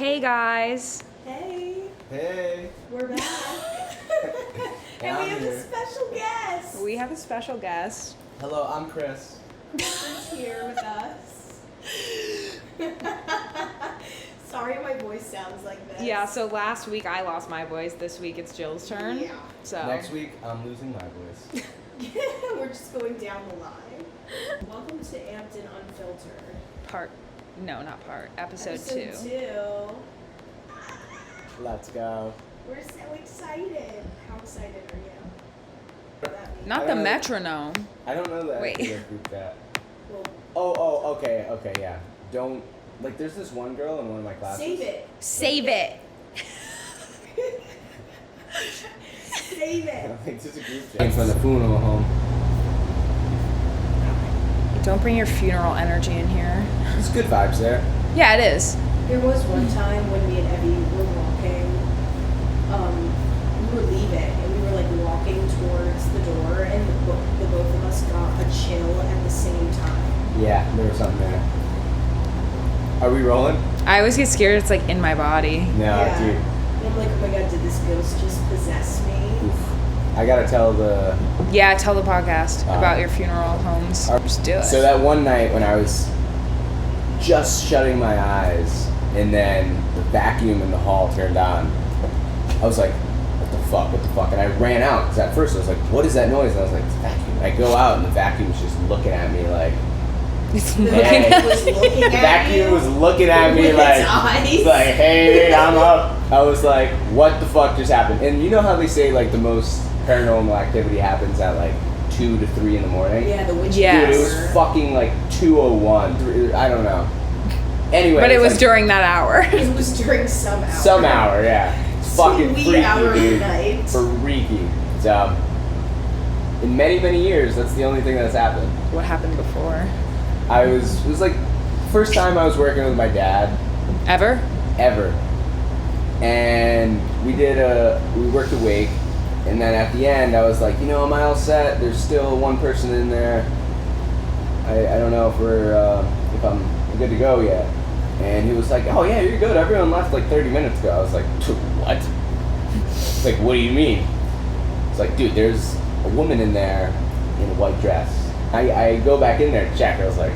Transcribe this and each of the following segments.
Hey guys. Hey. Hey. We're back. And we have a special guest. We have a special guest. Hello, I'm Chris. Who's here with us. Sorry my voice sounds like this. Yeah, so last week I lost my voice. This week it's Jill's turn. Yeah. So Next week, I'm losing my voice. We're just going down the line. Welcome to Ampton Unfiltered. episode 2. Episode 2. Let's go. We're so excited. How excited are you? Not the metronome. I don't know that. Wait. Group that. Well, Okay, yeah. Don't, like, there's this one girl in one of my classes. save it. Save it. Save I it. don't think there's a group chat. From the funeral home. Don't bring your funeral energy in here. There's good vibes there. Yeah, it is. There was one time when me and Evie were walking, we were leaving, and we were like walking towards the door, and the both of us got a chill at the same time. Yeah, there was something there. Are we rolling? I always get scared it's like in my body. No, Yeah. dude. And I'm like, oh my god, did this ghost just possess me? Oof. I gotta tell the... Yeah, tell the podcast about your funeral homes. Just do it. So that one night when I was just shutting my eyes and then the vacuum in the hall turned on, I was like, what the fuck? And I ran out because at first I was like, what is that noise? And I was like, it's a vacuum. And I go out and the vacuum's just looking at me like, it's The looking vacuum at was looking the at vacuum you was looking at me with like, its eyes. like, hey, I'm up. I was like, what the fuck just happened? And you know how they say like the most paranormal activity happens at like 2 to 3 in the morning? Yeah, the witch. Yes. Dude, it was fucking like 2:01. I don't know. Anyway. But it it's was like during that hour. It was during some hour. some hour, yeah. It's fucking Sweet freaky, hour of the dude. night. Freaky. So, in many, many years, that's the only thing that's happened. What happened before? It was like, first time I was working with my dad Ever? ever. And we worked a wake. And then at the end, I was like, am I all set? There's still one person in there. I don't know if I'm good to go yet. And he was like, oh yeah, you're good. Everyone left like 30 minutes ago. I was like, what? It's like, what do you mean? It's like, dude, there's a woman in there in a white dress. I go back in there to check. I was like,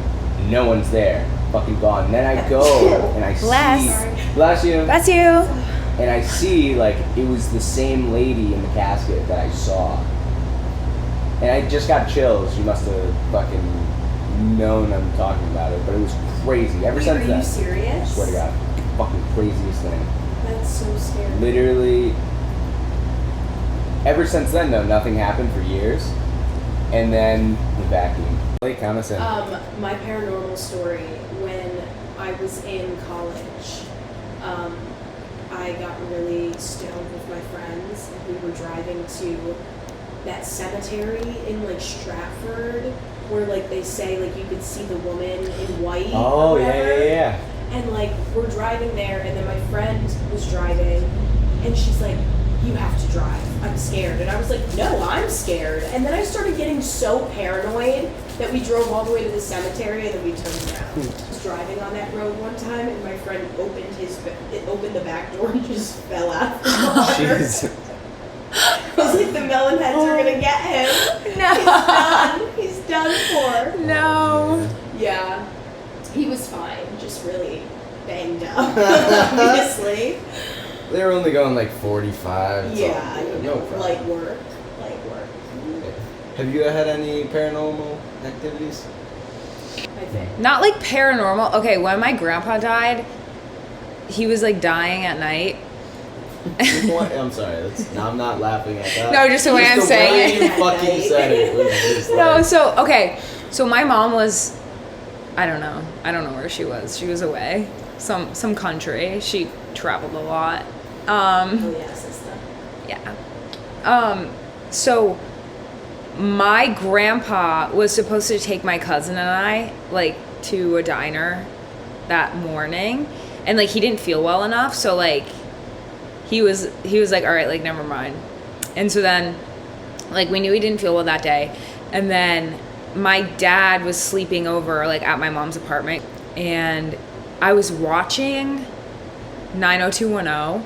no one's there. Fucking gone. And then I go and I Bless. see. Bless you. That's you. And I see, like, it was the same lady in the casket that I saw. And I just got chills. She must have fucking known I'm talking about it. But it was crazy. Ever since Are then. you serious? I swear to God. Fucking craziest thing. That's so scary. Literally. Ever since then, though, nothing happened for years. And then the vacuum. Count us in. My paranormal story, when I was in college, I got really stoned with my friends, and we were driving to that cemetery in like Stratford, where like they say like you could see the woman in white. Oh, or whatever. yeah. And like we're driving there, and then my friend was driving, and she's like, you have to drive. I'm scared. And I was like, no, I'm scared. And then I started getting so paranoid that we drove all the way to the cemetery and then we turned around. I was driving on that road one time and my friend opened the back door and just fell out of the water. Jeez. I was like, the melon heads are gonna get him. No. He's done for. No. Yeah. He was fine, just really banged up, obviously. They were only going like 45. It's all Yeah, good. you No know, problem. light work. Have you had any paranormal activities? I think. Not like paranormal. Okay, when my grandpa died, he was like dying at night. I'm sorry. I'm not laughing at that. No, just the way I'm saying way it. you fucking said it was just No, like, so my mom was, I don't know where she was. She was away, some country. She traveled a lot. Oh yeah, sister. Yeah. So my grandpa was supposed to take my cousin and I like to a diner that morning, and like he didn't feel well enough, so like he was like, all right, like never mind. And so then like we knew he didn't feel well that day, and then my dad was sleeping over like at my mom's apartment, and I was watching 90210.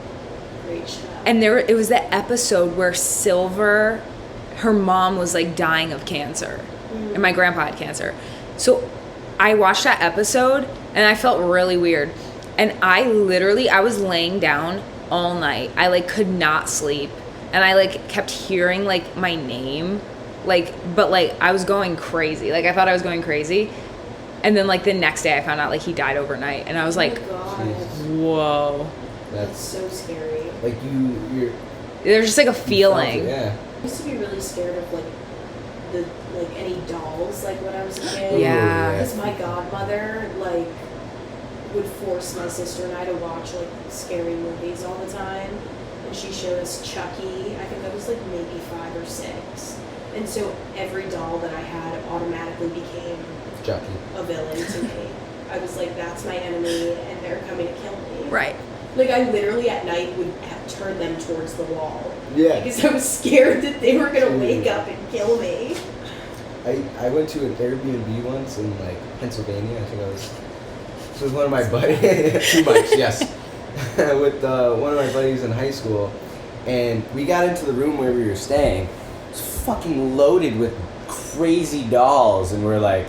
Great show. And it was the episode where Silver, her mom was like dying of cancer, and my grandpa had cancer. So I watched that episode and I felt really weird. And I was laying down all night. I like could not sleep, and I like kept hearing like my name, but I was going crazy. Like I thought I was going crazy. And then like the next day I found out like he died overnight, and I was like, oh my God. whoa. That's so scary. Like you're. There's just like a feeling. Yeah. I used to be really scared of any dolls like when I was a kid. Yeah. Because my godmother would force my sister and I to watch like scary movies all the time, and she showed us Chucky. I think I was like maybe 5 or 6, and so every doll that I had automatically became Chucky. a villain to me. I was like, that's my enemy, and they're coming to kill me. Right. Like I literally at night would turn them towards the wall. Yeah. Because I was scared that they were gonna wake up and kill me. I went to an Airbnb once in like Pennsylvania. I think I was. This was one of my buddies. Too much, yes. With one of my buddies in high school, and we got into the room where we were staying. It was fucking loaded with crazy dolls, and we're like,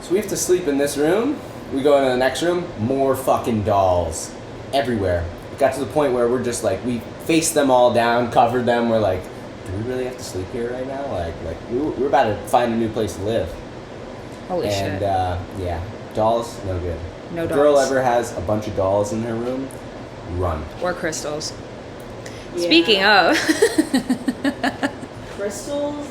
so we have to sleep in this room? We go into the next room, more fucking dolls everywhere. It got to the point where we're just like, we faced them all down, covered them. We're like, do we really have to sleep here right now? Like we're about to find a new place to live. Holy And shit. yeah, dolls, no good. No If a girl dolls. ever has a bunch of dolls in her room, run. Or crystals. Yeah. Speaking of. Crystals.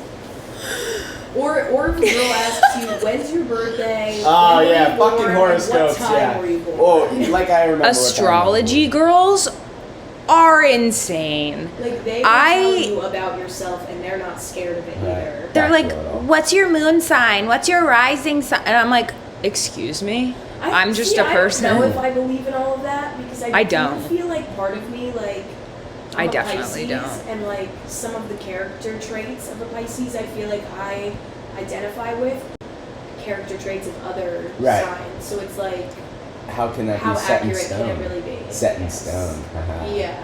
Or if a girl asks you, when's your birthday? Oh When were yeah, you born, fucking and horoscopes. What time Yeah. were you born? Oh, like I remember. what time Astrology girls are insane. Like they will tell you about yourself and they're not scared of it Right. either. They're like, Factual at all. what's your moon sign? What's your rising sign? And I'm like, excuse me? I'm just a person. I don't know if I believe in all of that because I do don't. feel like part of me I'm I a definitely Pisces, don't. And like some of the character traits of a Pisces, I feel like I identify with character traits of other Right. signs. So it's like, How can that how be set in accurate stone? can it really be? Set in Yes. stone. Haha. Yeah.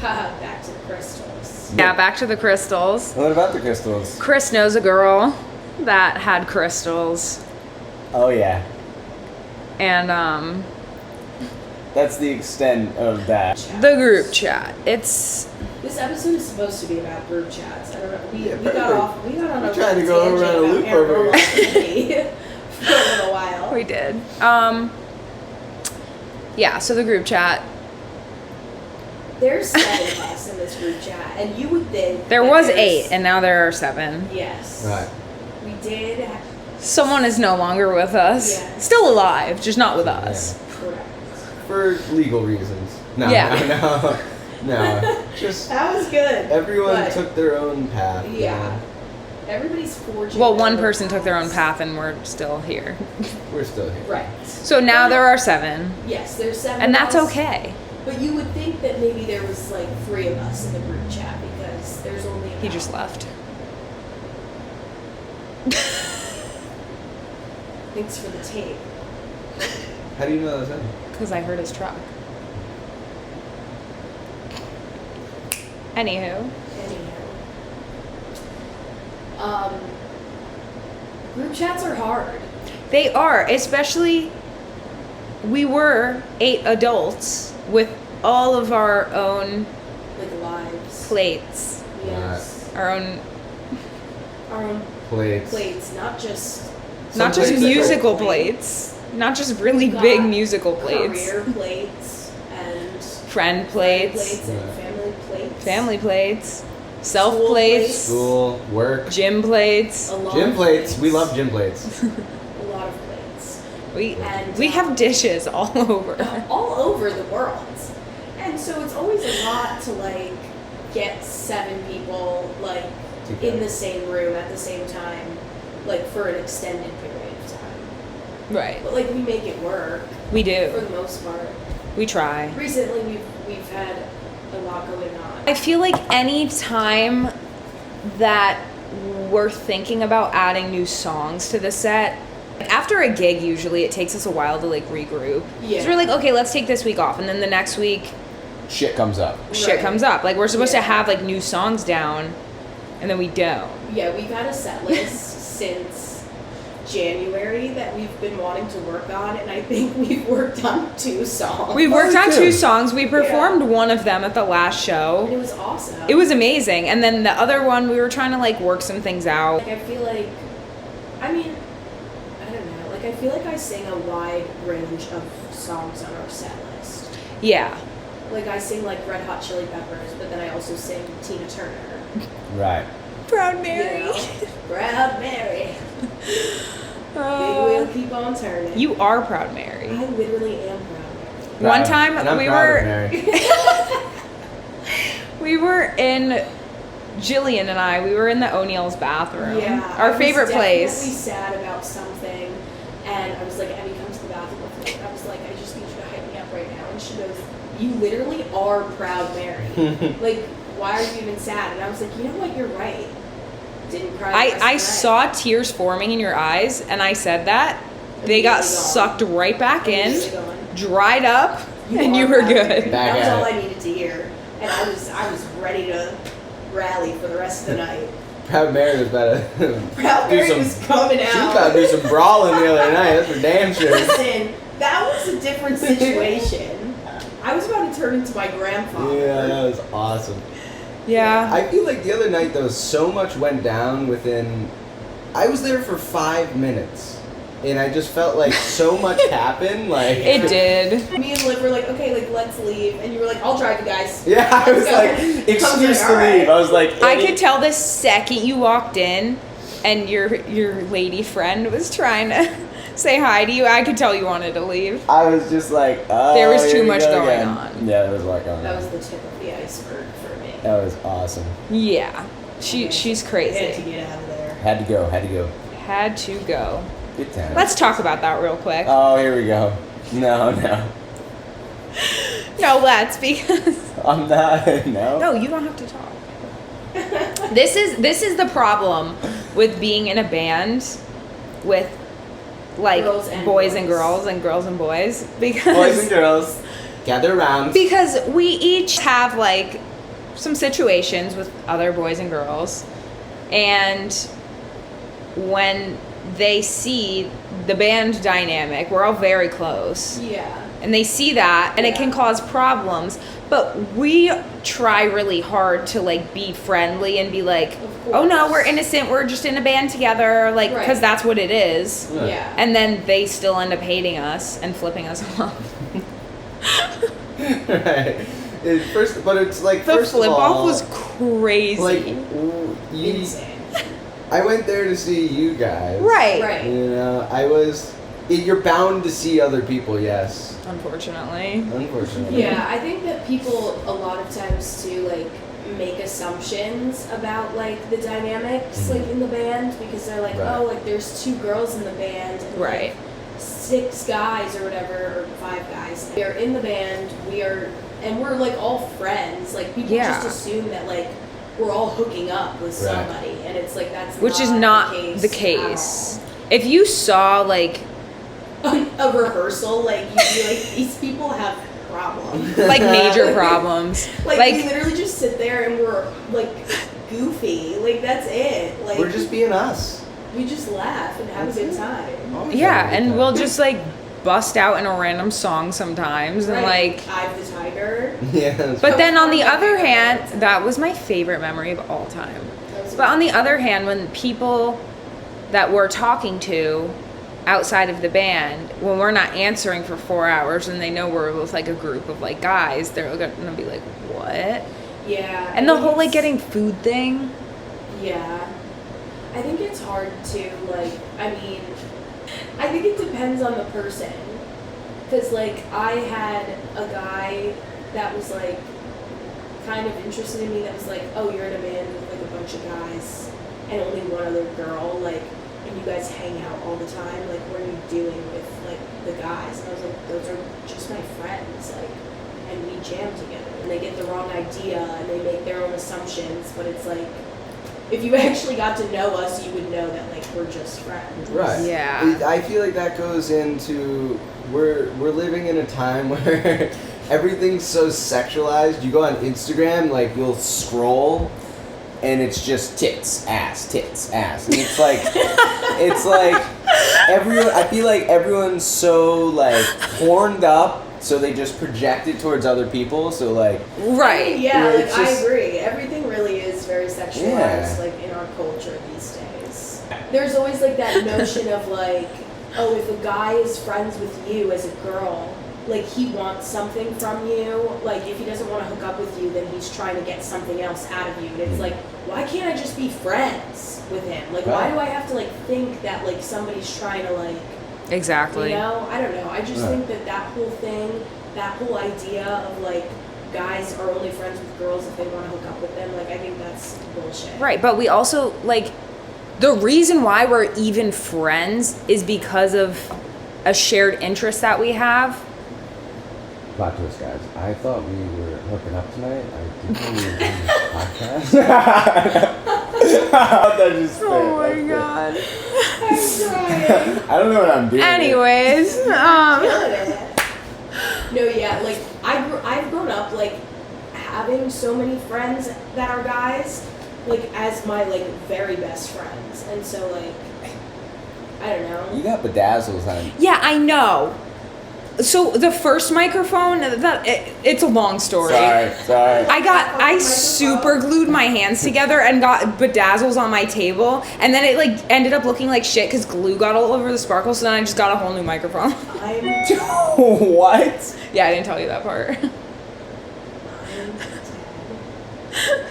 Haha, back to the crystals. Yeah, back to the crystals. What about the crystals? Chris knows a girl that had crystals. Oh yeah, And that's the extent of that. the group chat. It's This episode is supposed to be about group chats. I don't know. We Yeah, got perfect. off. We got on We're a trying to little go around a tangent loop about over paranormal activity for a little while. we did. Yeah, so the group chat. There's 7 of us in this group chat, and you would think There that was there's- 8 and now there are 7. yes, Right. we did. Someone is no longer with us. Yeah. Still alive, just not with us. Correct. For legal reasons. No, Yeah. no. Just That was good. everyone but, took their own path. you Yeah. know? Everybody's forging. Well, their one own person took their own paths. path and we're still here. We're still here. Right. So now there are 7. Yes, there's 7. And of that's us, okay. But you would think that maybe there was like 3 of us in the group chat because there's only. He about- just left. Thanks for the tape. How do you know that was him? Because I heard his truck. Anywho. Anyhow. Group chats are hard. They are, especially we were 8 adults with all of our own Like lives. plates, Yes. our own, Our own Plates. plates, not just not just plates are musical great. plates, not just really Got big musical plates, career plates and friend plates, and Yeah. family plates. family plates, self School plates, plates. School, work. gym plates. A lot Gym of plates. We love gym plates. A lot of plates. And, We have dishes all over. all over the world. And so it's always a lot to like get 7 people like Together. in the same room at the same time, like for an extended period of time. Right. But like we make it work We for do. the most part. We try. Recently we've had a lot going on. I feel like any time that we're thinking about adding new songs to the set, After a gig, usually it takes us a while to like regroup. Yeah. So we're like, okay, let's take this week off, and then the next week Shit comes up. shit Right. comes up. Like we're supposed to Yeah. have like new songs down, and then we don't. Yeah, we've had a set list since January that we've been wanting to work on, and I think we've worked on 2 songs. We worked on good. 2 songs. We performed one of them at the last And show. it was awesome. It was amazing. And then the other one, we were trying to like work some things out. Like, I feel like, I mean, I don't know. Like, I feel like I sing a wide range of songs on our set list. Yeah. Like, I sing like Red Hot Chili Peppers, but then I also sing Tina Turner. Right. Proud You Mary. know? Proud Mary. Big wheel keep on turning. You are Proud Mary. I literally am Proud Mary. One Proud. time And I'm we proud of were Mary. we were in Jillian and I, we were in the O'Neill's bathroom. Yeah. Our I favorite was place. definitely sad about something, and I was like, Abby, come to the bathroom with me. I was like, I just need you to hype me up right now. And she goes, you literally are Proud Mary. Like, why are you even sad? And I was like, you know what? You're right. Didn't cry. the rest of I the saw tears forming in your eyes, and I said that. They got Immediately gone. sucked right back night. in, Immediately gone. dried up, and are you were Proud Mary. good. Back That was at all it. I needed to hear, and I was ready to rally for the rest of the night. Proud Mary was about to Proud do Mary some. was coming She was out. about to do some brawling the other night. That's for damn sure. Listen, that was a different situation. I was about to turn into my grandfather. Yeah, that was awesome. Yeah. I feel like the other night though, so much went down within. I was there for 5 minutes, and I just felt like so much happened. Like It did. Me and Liv were like, okay, like let's leave, and you were like, I'll drive you guys. Yeah, I was Let's go. like, I was excuse like, to "All right." leave. I was like, I could tell the second you walked in, and your lady friend was trying to say hi to you. I could tell you wanted to leave. I was just like, oh, There was here too we much go going again. on. Yeah, there was a lot going That on. was the tip of the iceberg for me. That was awesome. Yeah. She's I had to crazy. get out of there. Had to go. Had to go. Had to go. Good time. Let's talk about that real quick. Oh, here we go. No, no, No, let's because I'm not. No. no, you don't have to talk. This is the problem with being in a band with like Girls and boys and boys. girls and girls and boys because Boys and girls, gather around. because we each have like some situations with other boys and girls, and when they see the band dynamic, we're all very close, Yeah. and they see that, and it can Yeah. cause problems, but we try really hard to like be friendly and be like, Of oh no, course. we're innocent, we're just in a band together, like Right. because that's what it is. Yeah. Yeah. And then they still end up hating us and flipping us off. Right. But it's like The first flip of all, off was crazy. like Insane. I went there to see you guys. Right. Right. You know, you're bound to see other people. Yes. Unfortunately. Unfortunately. Yeah, I think that people a lot of times too like make assumptions about like the dynamics like in the band because they're like, Right. oh, like there's 2 girls in the band and Right. like 6 guys or whatever, or 5 guys. They're in the band. And we're like all friends. Like people Yeah. just assume that like we're all hooking up with Right. somebody, and it's like that's Which is not the case. at If you saw like all. A rehearsal, like you'd be like, these people have problems. like major problems, Like, like we literally just sit there and we're like goofy. Like that's it. Like We're just being us. we just laugh and have That's a good it. time. Always yeah, have a good and time. we'll just like bust out in a random song sometimes and Right. like Eye of the Tiger. Yeah. that's but right. then on the That was other my favorite. hand, that was my favorite memory of all time. That was But on the other hand, when people that we're talking to outside of the band, when we're not answering for 4 hours and they know we're with like a group of like guys, they're gonna be like, what? yeah. And the I think whole like it's- getting food thing. Yeah. I think it's hard to, like, I mean, I think it depends on the person. Because, like, I had a guy that was, like, kind of interested in me that was like, oh, you're in a band with, like, a bunch of guys and only one other girl, like, and you guys hang out all the time. Like, what are you doing with, like, the guys? And I was like, those are just my friends, like, and we jam together. And they get the wrong idea and they make their own assumptions, but it's like, if you actually got to know us, you would know that like we're just friends. Right. Yeah. I feel like that goes into we're living in a time where everything's so sexualized. You go on Instagram, like you'll scroll, and it's just tits, ass, and it's like everyone. I feel like everyone's so like horned up, so they just project it towards other people. So like, Right. Yeah, Where like it's I just- agree. Everything really is very sexualized, Yeah. like in our culture these days. There's always like that notion of like, oh, if a guy is friends with you as a girl, like he wants something from you. Like if he doesn't want to hook up with you, then he's trying to get something else out of you. And it's like, why can't I just be friends with him? Like why Right. do I have to like think that like somebody's trying to like, Exactly. you know? I don't know. I just Right. think that whole thing, that whole idea of like guys are only friends with girls if they want to hook up with them, like I think that's bullshit. Right, but we also like the reason why we're even friends is because of a shared interest that we have. plot twist, guys. I thought we were hooking up tonight. I didn't know we were doing this podcast. That just fit. That's it. god. I'm trying. I don't know what I'm doing. Anyways, Killing it. No, yeah, like I've grown up like having so many friends that are guys, like as my like very best friends, and so like I don't know. You got bedazzles on. yeah, I know. So the first microphone, it's a long story. Sorry. I super glued my hands together and got bedazzles on my table, and then it like ended up looking like shit because glue got all over the sparkles. So then I just got a whole new microphone. I'm What? Yeah, I didn't tell you that part.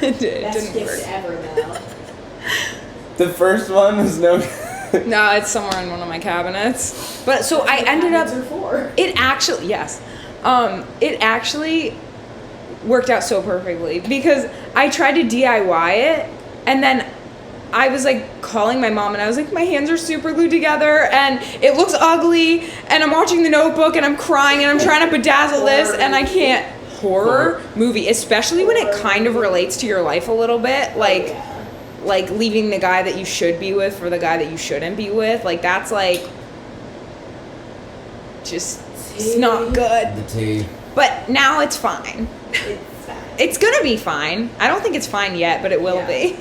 It best didn't gift work. ever though. The first one was no. No, it's somewhere in one of my cabinets. But so I ended up. Cabinets are for. It actually, yes. It actually worked out so perfectly because I tried to DIY it and then I was like calling my mom and I was like, my hands are super glued together and it looks ugly and I'm watching The Notebook and I'm crying and I'm trying to bedazzle this and I can't. Horror movie, especially when it kind of relates to your life a little bit, like. Yeah. Like leaving the guy that you should be with for the guy that you shouldn't be with, like that's like just it's not good. The tea. But now it's fine. It's fine. It's gonna be fine. I don't think it's fine yet, but it will Yeah. be.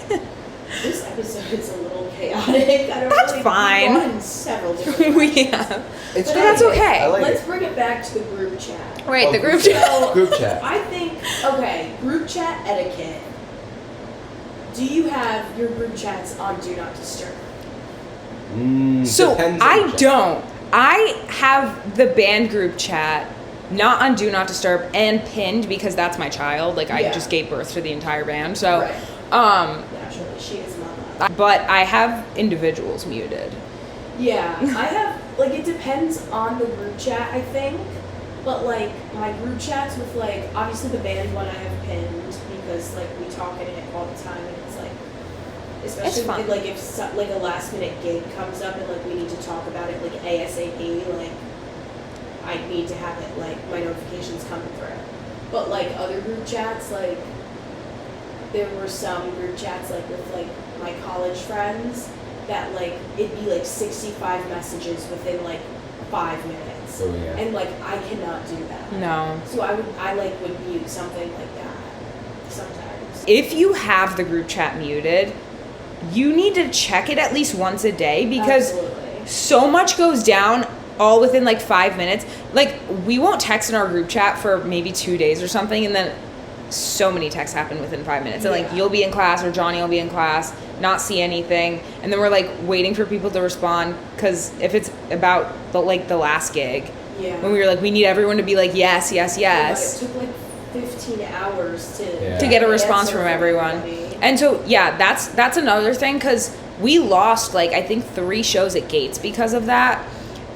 This episode is a little chaotic. I don't That's really fine. We've gone in several different we directions. have. It's But good. that's okay. I like Let's it. bring it back to the group chat. Right, Oh, the group group chat. So, Group chat. I think, okay, group chat etiquette. Do you have your group chats on Do Not Disturb? So Depends on I the chat. don't. I have the band group chat not on Do Not Disturb and pinned because that's my child. Like I Yeah. just gave birth to the entire band. So Right. um Naturally, she is mama. but I have individuals muted. Yeah, I have, like, it depends on the group chat, I think. But, like, my group chats with, like, obviously the band one I have pinned because, like, we talk in it all the time and it's, like, especially fun. if, like, if, like, a last minute gig comes up and, like, we need to talk about it, like, ASAP, like, I need to have it, like, my notifications coming through. But, like, other group chats, like, there were some group chats, like, with, like, my college friends that, like, it'd be, like, 65 messages within, like, 5 minutes. Oh, yeah. And, like, I cannot do that. No. So I would mute something like that sometimes. If you have the group chat muted, you need to check it at least once a day because Absolutely. so much goes down all within like 5 minutes. Like we won't text in our group chat for maybe 2 days or something and then so many texts happen within 5 minutes. And like Yeah. you'll be in class or Johnny will be in class, not see anything, and then we're like waiting for people to respond because if it's about the last gig, Yeah. when we were like we need everyone to be like yes, yes, But yes. it took, like, 15 hours to Yeah. To get a response answer from everyone. everybody. And so yeah, that's another thing because we lost like I think 3 shows at Gates because of that.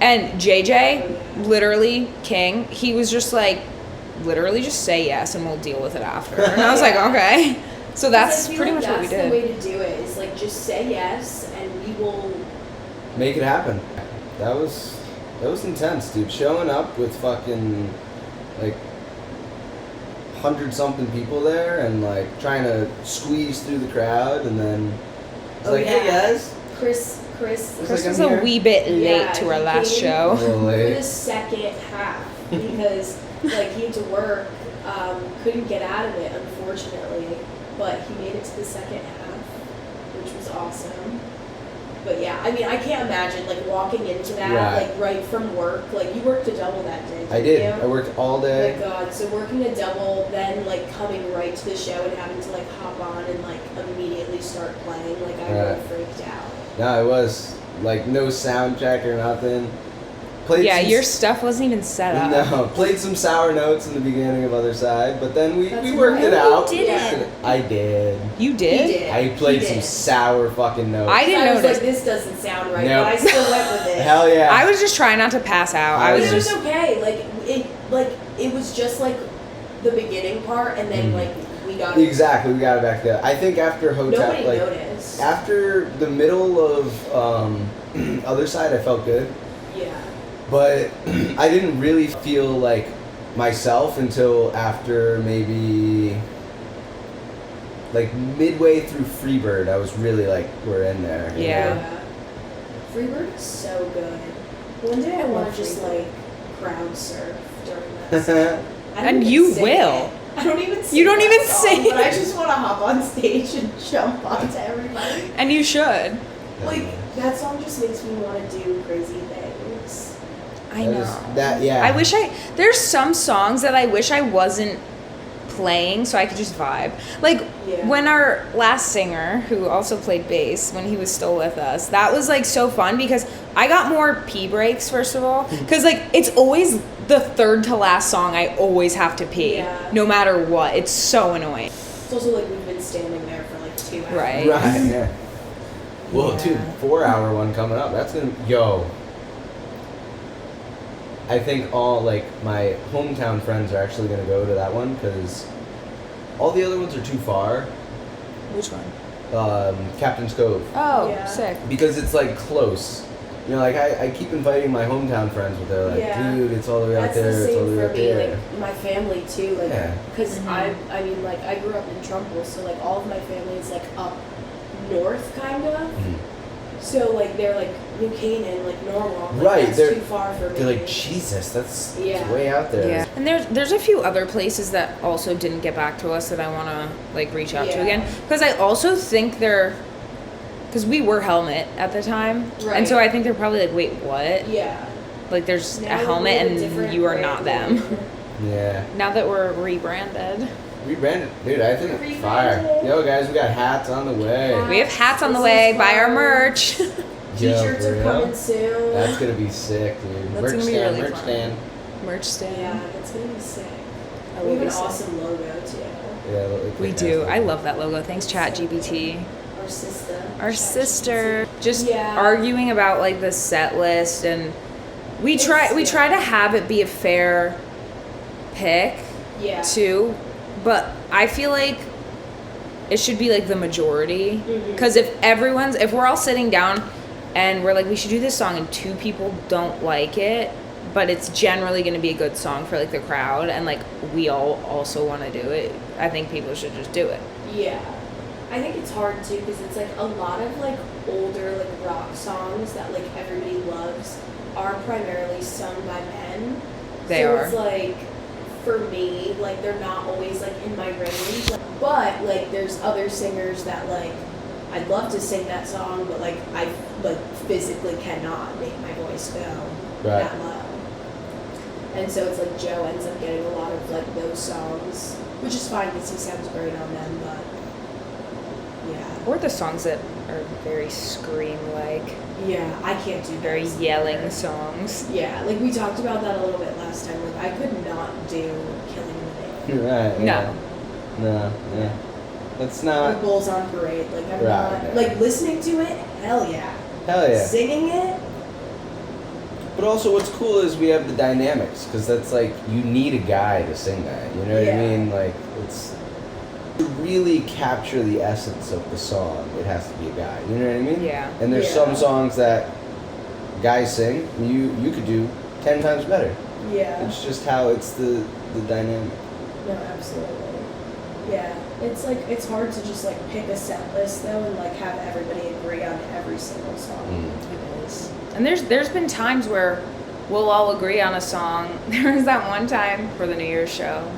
And JJ, literally King, he was just like, literally just say yes and we'll deal with it after. And I was like, okay. So that's I feel pretty like much what we That's the did. way to do it. Is like just say yes, and we will. Make it happen. That was intense, dude. Showing up with fucking like 100-something people there, and like trying to squeeze through the crowd, and then it's like, hey guys. Chris It's Chris like, was I'm a here. wee bit late Yeah, to our he last came- A show. little for late. the second half because like he had to work, couldn't get out of it unfortunately, but he made it to the second half, which was awesome. But yeah, I mean, I can't imagine like walking into that Right. like right from work. Like you worked a double that day. Didn't I did. You? I worked all Oh my day. god! So working a double, then like coming right to the show and having to like hop on and like immediately start playing. Like I Right. really freaked out. No, it was like no sound check or nothing. Played Yeah, some your stuff wasn't even set up. No, played some sour notes in the beginning of Other Side, but then we That's worked it right. out. You didn't. I did. You did? He did. I played He some did. sour fucking notes. I didn't I was notice. like, this doesn't sound right, Nope. but I still went with it. Hell yeah. I was just trying not to pass out. I I was was It was just okay. It was just like the beginning part, and then Mhm. like we got Exactly, we got it back there. I think after Hotel, Nobody like noticed. after the middle of Other Side, I felt good, Yeah. but I didn't really feel like myself until after maybe like midway through Freebird. I was really like, we're in there. you Yeah. know? Freebird is so good. One day I want to just like crowd surf during that. song. I don't And even you sing will. it. I don't even sing You don't that even song, sing but I it. just want to hop on stage and jump onto everybody. and you should. Like that song just makes me want to do crazy things. I That know. is- that yeah. I wish there's some songs that I wish I wasn't playing so I could just vibe. Like Yeah. when our last singer, who also played bass when he was still with us, that was like so fun because I got more pee breaks first of all. Cause like it's always the third to last song I always have to pee. Yeah. No matter what. It's so annoying. It's also like we've been standing there for like 2 hours. Right. Right. Yeah. Well, Yeah. dude, 4-hour one coming up. That's gonna I think all like my hometown friends are actually gonna go to that one because all the other ones are too far. Which one? Captain's Cove, Oh, Yeah. sick. because it's like close. You know, like I keep inviting my hometown friends, but they're like, Yeah. dude, it's all the way out That's there. the It's all same the way for out me, there. like my family too, like, Yeah. because Mhm. I mean, like I grew up in Trumbull, so like all of my family is like up north, kind of. Mhm. So like they're like New Canaan, like Norwalk, like, Right, That's they're- too far for me. They're like, Jesus, that's Yeah. way out there. Yeah, and there's a few other places that also didn't get back to us that I want to like reach out to Yeah. again because I also think because we were Helmet at the time, and so Right. I think they're probably like, wait, what? Yeah. Like there's Now a we Helmet live a and different you are not brand. them. Yeah. Now that we're rebranded, Rebranded, dude. I think it's Rebranded. fire. Yo, guys, we got hats on the way. we have hats on the This way. is Buy our fun. merch. Yo, T-shirts for are real? coming soon. That's gonna be sick, dude. That's merch gonna be stand, really merch fun. stand. Merch stand. Yeah, that's gonna be sick. That We will have be an sick. awesome logo too. Yeah, it'll look We nice. do. I love that logo. Thanks, ChatGPT. Our sister. Our ChatGPT. sister just Yeah. arguing about like the set list, and we try to have it be a fair pick Yeah. too, but I feel like it should be like the majority Mhm. because if we're all sitting down and we're like we should do this song and two people don't like it, but it's generally going to be a good song for like the crowd and like we all also want to do it, I think people should just do it. Yeah. I think it's hard too because it's like a lot of like older like rock songs that like everybody loves are primarily sung by men. They so are. It's like for me, like they're not always like in my range. But like there's other singers that like I'd love to sing that song, but like I like physically cannot make my voice go Right. that low. And so it's like Joe ends up getting a lot of like those songs, which is fine because he sounds great on them, but yeah. Or the songs that are very scream like, Yeah, I can't do very those yelling either. songs. Yeah, like we talked about that a little bit last time. Like I could not do Killing the Name Right. Yeah. No. Yeah. That's or not. Bulls on Parade. Like I'm Right, not yeah. like listening to it. Hell yeah. Hell yeah. Singing it. But also, what's cool is we have the dynamics, because that's like you need a guy to sing that. You know what I Yeah. mean? Like it's to really capture the essence of the song. It has to be a guy. You know what I mean? Yeah. And there's Yeah. some songs that guys sing you could do 10 times better. Yeah. It's just how it's the dynamic. No, absolutely. Yeah, it's like it's hard to just like pick a set list though and like have everybody agree on every single song. It is. And there's been times where we'll all agree on a song. There was that one time for the New Year's show.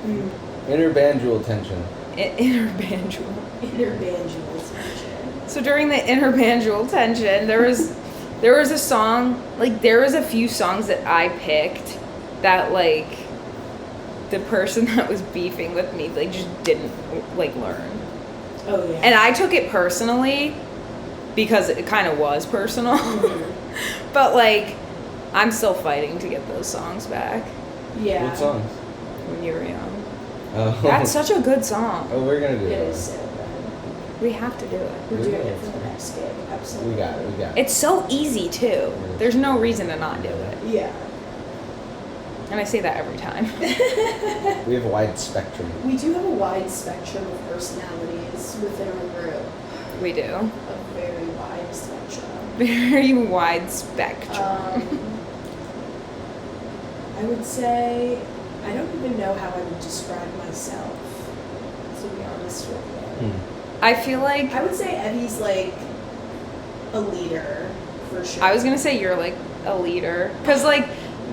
Interbandual tension. Interbandual. Interbandual tension. So during the interbandual tension, there was a song, like there was a few songs that I picked that like the person that was beefing with me like just didn't like learn. Oh yeah. And I took it personally because it kind of was personal. But like I'm still fighting to get those songs back Yeah. What songs? when you were young. Oh. That's such a good song. Oh, we're gonna do It it. is so good. We have to do it. We're We doing will. it for the next gig. Absolutely. We got it. We got it. It's so easy too. There's no reason to not do it. Yeah. And I say that every time. We have a wide spectrum. We do have a wide spectrum of personalities within our group. We do. A very wide spectrum. Very wide spectrum. I would say I don't even know how I would describe myself, to be honest with you. I feel like I would say Evie's like a leader for sure. I was gonna say you're like a leader. Cause like,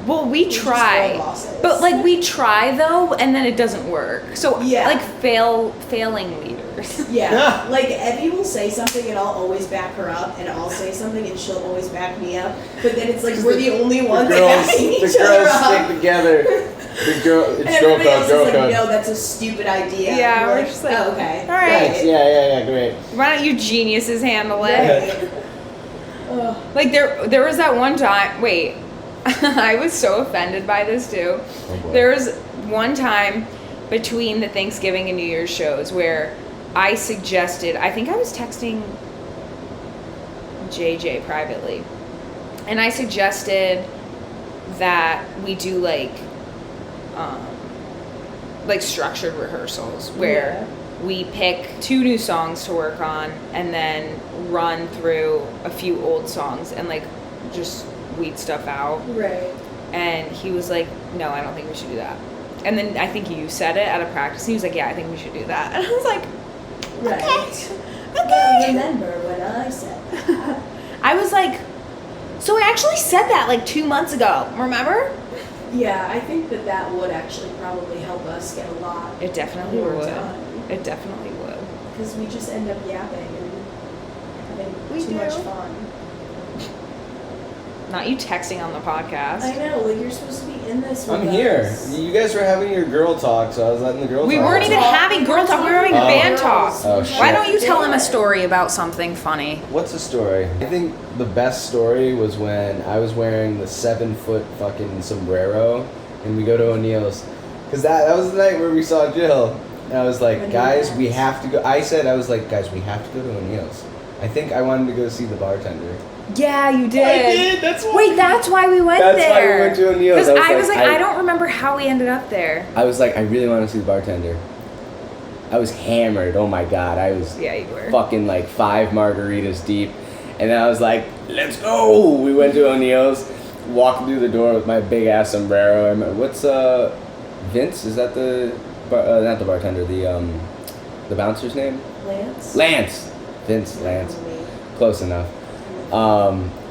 well, we just try. girl bosses. But like we try though, and then it doesn't work. So Yeah. like failing leaders. Yeah, like Evie will say something and I'll always back her up, and I'll say something and she'll always back me up. But then it's like we're the only ones backing each the other girls up. stick together. The girl, it's And girl everybody else code, girl is like, code. no, that's a stupid idea. Yeah, And we're like, just like, oh, okay. all right. Thanks. Yeah, great. Why don't you geniuses handle it? Right. Ugh. Like there was that one time. Wait, I was so offended by this too. Oh boy. There was one time between the Thanksgiving and New Year's shows where I suggested. I think I was texting JJ privately, and I suggested that we do like structured rehearsals where we pick 2 new songs to work on and then run through a few old songs and like just weed stuff out. Right. And he was like, no, I don't think we should do that. And then I think you said it at a practice and he was like, yeah, I think we should do that. And I was like, Right. okay. Remember when I said that? I was like, so I actually said that like 2 months ago, remember? Yeah, I think that would actually probably help us get a lot It definitely more would. done. It definitely would. Because we just end up yapping and having We too do. much fun. Not you texting on the podcast. I know, like you're supposed to be in this with I'm here. us. You guys were having your girl talk, so I was letting the girl We talk. weren't even having girl talk, we were having Oh. band talk. Oh, shit. Why don't you tell him a story about something funny? What's the story? I think the best story was when I was wearing the 7-foot fucking sombrero and we go to O'Neill's. Because that was the night where we saw Jill. And I was like, When guys, you we left. have to go. I was like, guys, we have to go to O'Neill's. I think I wanted to go see the bartender. Yeah, you did. I did, that's why. Wait, that's why we went That's there. why we went to O'Neill's. Because I was like, I don't remember how we ended up there. I was like, I really want to see the bartender. I was hammered. Oh my god, I was Yeah, you were. fucking like 5 margaritas deep, and then I was like, let's go. We went to O'Neill's, walked through the door with my big ass sombrero. What's Vince? Is that the not the bartender? The bouncer's name? Lance? Lance. Vince Lance. Close enough.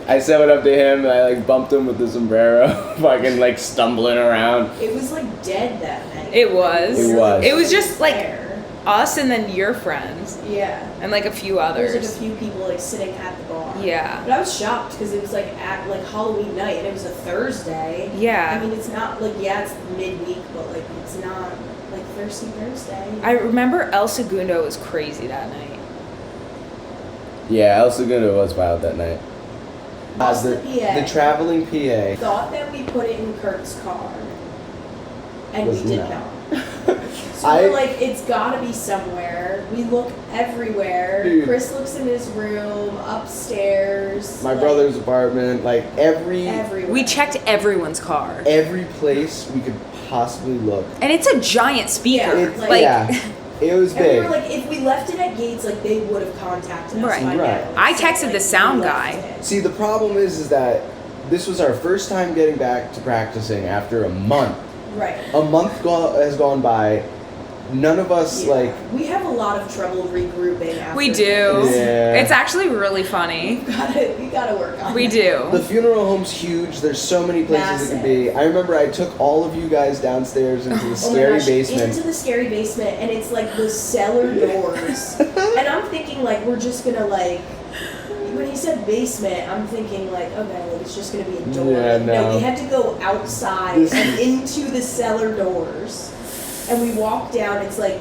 I said what up to him and I like bumped him with the sombrero, fucking like stumbling around. It was like dead that night. It was. It was. It was just like There. us and then your friends Yeah. and like a few There others. was like a few people like sitting at the bar. Yeah. But I was shocked because it was like at like Halloween night and it was a Thursday. Yeah. I mean, it's not like, yeah, it's midweek, but like it's not like Thirsty Thursday. I remember El Segundo was crazy that night. Yeah, El Segundo was wild that night. Lost the PA. The traveling PA. Thought that we put it in Kurt's car, and Was we did not. not. So we're like, it's gotta be somewhere. We look everywhere. Dude. Chris looks in his room, upstairs. My like, brother's apartment, like everywhere. We checked everyone's car. every place we could possibly look. And it's a giant speaker. Yeah, It's like- yeah, it was And we big. were like, if we left it at Gates, like they would have contacted us Right. by Right. now. I So, texted like, the sound we left guy. it. See, the problem is that this was our first time getting back to practicing after a month. Right. A month has gone by, none of us like. We have a lot of trouble regrouping after. We do. Yeah. It's actually really funny. We gotta work on We that. The do. funeral home's huge. There's so many places it could be. I remember I took all of you guys downstairs into the Oh my scary gosh, basement. into the scary basement, and it's like the cellar doors. And I'm thinking like we're just gonna like. When he said basement, I'm thinking like, okay, like it's just gonna be a door. Yeah, no. We had to go outside and into the cellar doors, and we walked down. It's like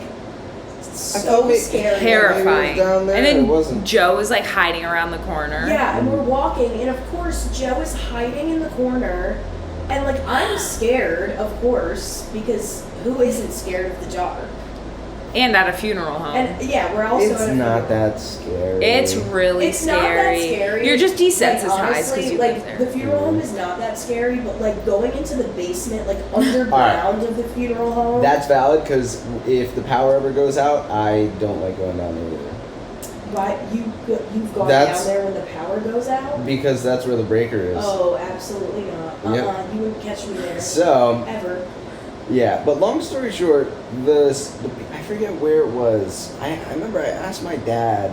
so scary. Terrifying. Down there, And it then wasn't. Joe was like hiding around the corner. Yeah, and we're walking, and of course Joe is hiding in the corner, and like I'm scared, of course, because who isn't scared of the dark? And at a funeral home. And yeah, we're also It's at a not funeral. that scary. It's really It's scary. not that scary. You're just desensitized Like, because honestly, you like live there. the funeral home is not that scary, but like going into the basement, like underground of the funeral home. That's valid because if the power ever goes out, I don't like going down there either. Why you've gone That's- down there when the power goes out? Because that's where the breaker is. Oh, absolutely not. Yep. You wouldn't catch me there So, ever. yeah. But long story short, I forget where it was. I remember I asked my dad.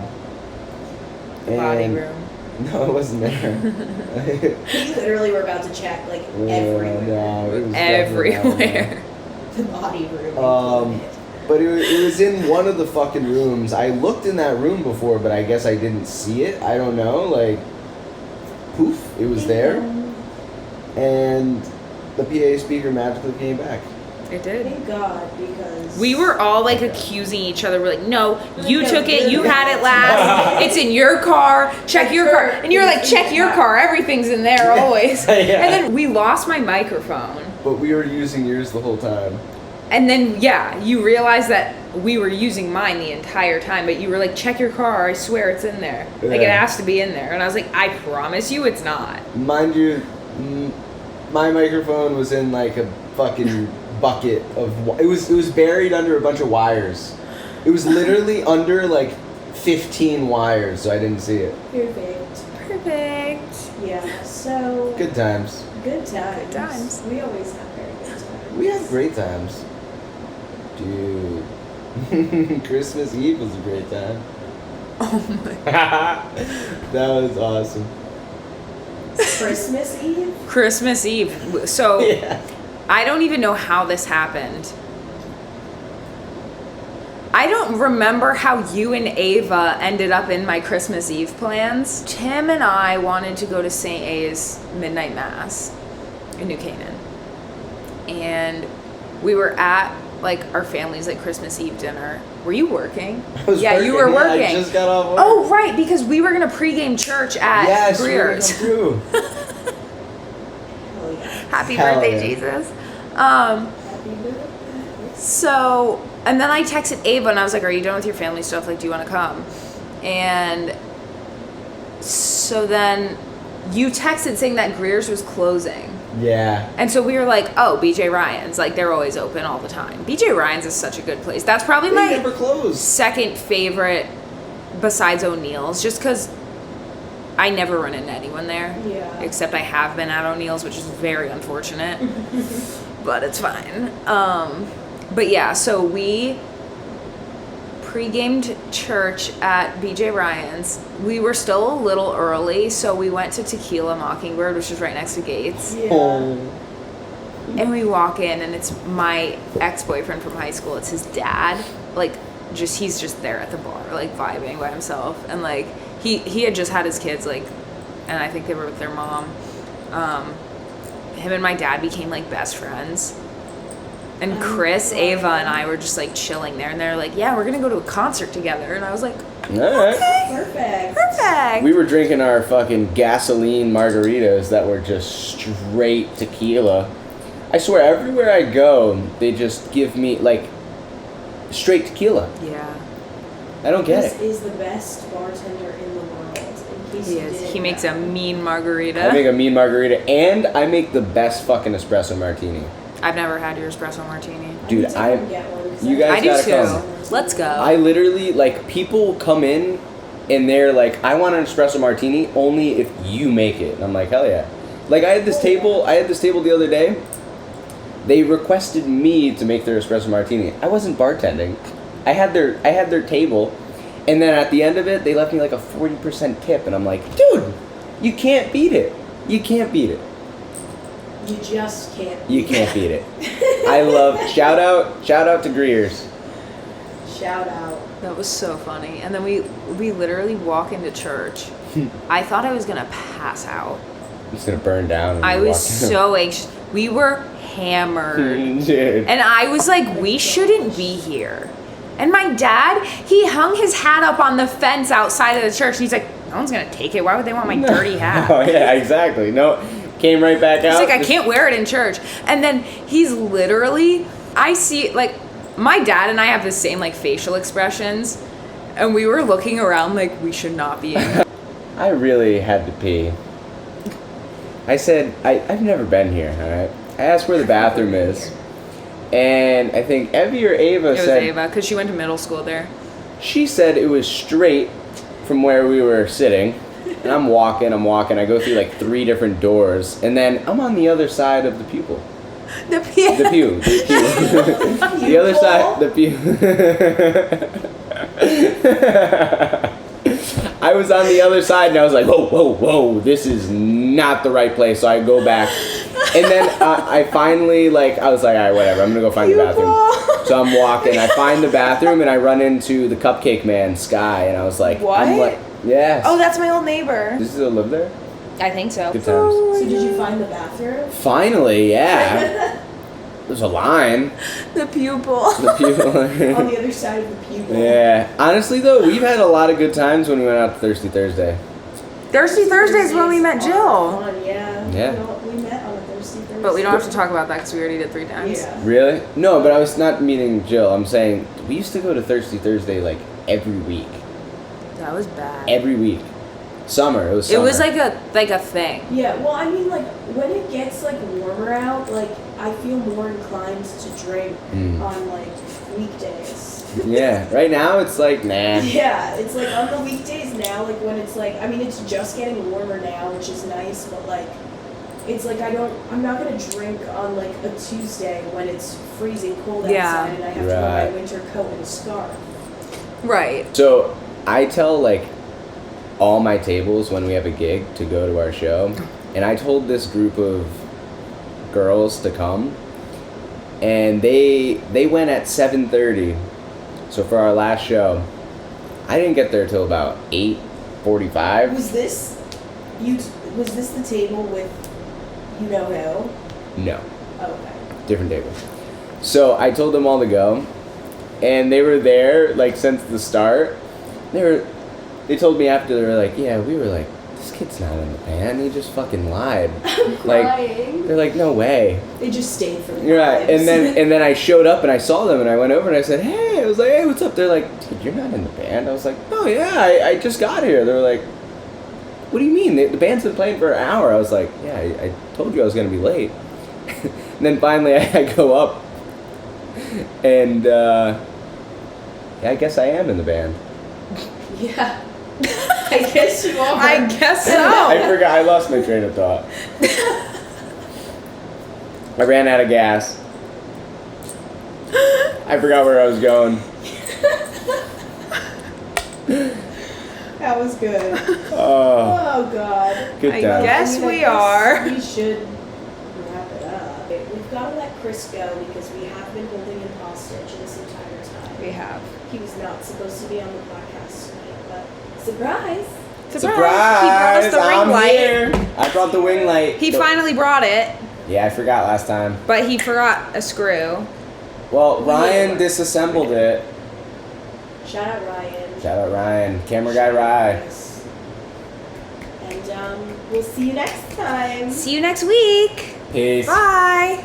Body and- room. No, it wasn't there. We literally were about to check like everywhere. No, it was definitely not there. Everywhere. The body room. Um, But it was in one of the fucking rooms. I looked in that room before, but I guess I didn't see it. I don't know. Like, poof, it was there. And the PA speaker magically came back. It did. Thank God, because We were all like accusing each other. We're like, no, you No, took it. You you're had it not. last. It's in your car. Check your car. And you're like, check your car. Everything's in there always. Yeah. And then we lost my microphone. But we were using yours the whole time. And then, yeah, you realize that we were using mine the entire time, but you were like, check your car. I swear it's in there. Like, it Yeah. has to be in there. And I was like, I promise you it's not. Mind you, my microphone was in like a fucking bucket of. It was buried under a bunch of wires. It was literally under like 15 wires, so I didn't see it. perfect. Perfect. Yeah. So Good times. Good times. Good times. We always have very good times. We had great times. Dude. Christmas Eve was a great time. Oh my. That was awesome. Christmas Eve. Christmas Eve. So, Yeah. I don't even know how this happened. I don't remember how you and Ava ended up in my Christmas Eve plans. Tim and I wanted to go to St. A's Midnight Mass in New Canaan. And we were at like our family's like Christmas Eve dinner. Were you working? I was Yeah, you were working. working. I just got off work. Oh, right, because we were going to pregame church at yes, we're gonna Greer's. come through. Oh yeah. Happy Hell birthday, yeah. Jesus. Happy birthday. So, and then I texted Ava and I was like, are you done with your family stuff? Like, do you want to come? And so then you texted saying that Greer's was closing. Yeah. And so we were like, oh, BJ Ryan's. Like, they're always open all the time. BJ Ryan's is such a good place. That's probably They my never closed. second favorite besides O'Neill's, just because I never run into anyone there. Yeah. Except I have been at O'Neill's, which is very unfortunate. But it's fine. But yeah, so we pre-gamed church at BJ Ryan's. We were still a little early, so we went to Tequila Mockingbird, which is right next to Gates. Yeah. Oh. And we walk in, and it's my ex-boyfriend from high school. It's his dad. Like, he's just there at the bar, like, vibing by himself. And, like, he had just had his kids, like, and I think they were with their mom. Him and my dad became, like, best friends. And Chris, Ava, and I were just, like, chilling there. And they're like, yeah, we're going to go to a concert together. And I was like, All right. Perfect. perfect. We were drinking our fucking gasoline margaritas that were just straight tequila. I swear, everywhere I go, they just give me, like, straight tequila. Yeah, I don't get This it. is the best bartender in the world. In case he you is. didn't He makes know. a mean margarita. I make a mean margarita, and I make the best fucking espresso martini. I've never had your espresso martini. Dude, need to I- come get one, 'cause you guys I do gotta too. come. Let's go. I literally, like, people come in, and they're like, I want an espresso martini only if you make it. And I'm like, hell yeah. Like, I had this table the other day They requested me to make their espresso martini. I wasn't bartending. I had their table, and then at the end of it, they left me like a 40% tip, and I'm like, dude, you can't beat it. You can't beat it. You just can't. You can't beat it. I love shout out to Greer's. Shout out. That was so funny. And then we literally walk into church. I thought I was gonna pass out. I'm just gonna burn down. And I walk was so anxious. We were hammered. Dude. And I was like, we shouldn't be here. And my dad, he hung his hat up on the fence outside of the church. He's like, no one's gonna take it. Why would they want my dirty hat? Oh yeah, exactly. No, came right back out. He's like, I can't wear it in church. And then he's literally, I see, like, my dad and I have the same, like, facial expressions. And we were looking around like, we should not be in here. I really had to pee. I said, I've never been here, alright? I asked where the bathroom is. And I think Evie or Ava It was said... Ava, because she went to middle school there. She said it was straight from where we were sitting. And I'm walking. I go through like 3 different doors. And then I'm on the other side of the pupil. The pew. The pew. The other side, the pew. I was on the other side and I was like, whoa, this is not the right place. So I go back. And then I finally, I was like, all right, whatever. I'm going to go find the bathroom. So I'm walking. I find the bathroom and I run into the Cupcake Man, Sky. And I was like, What? yes. Oh, that's my old neighbor. Does he still live there? I think so. Good times. So did you find the bathroom? Finally, yeah. There's a line. The pupil. The pupil. On the other side of the pupil. Yeah. Honestly, though, we've had a lot of good times when we went out to Thirsty Thursday. Thirsty Thursdays when we met Jill. Fun, yeah. Yeah. We met on a Thirsty Thursday. But we don't have to talk about that because we already did 3 times. Yeah. Really? No, but I was not meaning Jill. I'm saying we used to go to Thirsty Thursday every week. That was bad. Every week. Summer. It was It summer. was like a thing. Yeah, well, I mean, when it gets, warmer out, I feel more inclined to drink on, weekdays. Yeah. Right now, it's like, nah. Yeah, it's on the weekdays now, when it's it's just getting warmer now, which is nice, but it's I'm not gonna drink on a Tuesday when it's freezing cold outside Yeah. and I have to wear my winter coat and scarf. Right. So I tell all my tables when we have a gig to go to our show, and I told this group of girls to come, and they went at 7:30. So for our last show, I didn't get there till about 8:45. Was this the table with you know who? No, Oh, okay. different table. So I told them all to go, and they were there since the start. They told me after, they were like, yeah, we were like, this kid's not in the band. He just fucking lied. I'm crying. They're like, no way. They just stayed for the You're right. vibes. And then I showed up and I saw them and I went over and I said, hey, I was like, hey, what's up? They're like, dude, you're not in the band. I was like, oh yeah, I just got here. They were like, what do you mean? The band's been playing for an hour. I was like, yeah, I told you I was gonna be late. And then finally I go up and yeah, I guess I am in the band. Yeah. I guess you are. I guess so. I forgot. I lost my train of thought. I ran out of gas. I forgot where I was going. That was good. Oh, Oh God. good I time. guess I we guess are. We should wrap it up. We've got to let Chris go because we have been holding him hostage this entire time. We have. He was not supposed to be on the podcast tonight, but surprise! Surprise! He brought us the ring I'm light. here. I brought the wing light. He finally brought it, Yeah, I forgot last time. but he forgot a screw. Well, Ryan disassembled it. Shout out Ryan. Shout out Ryan. Camera guy Ryan. Yes. And we'll see you next time. See you next week. Peace. Bye.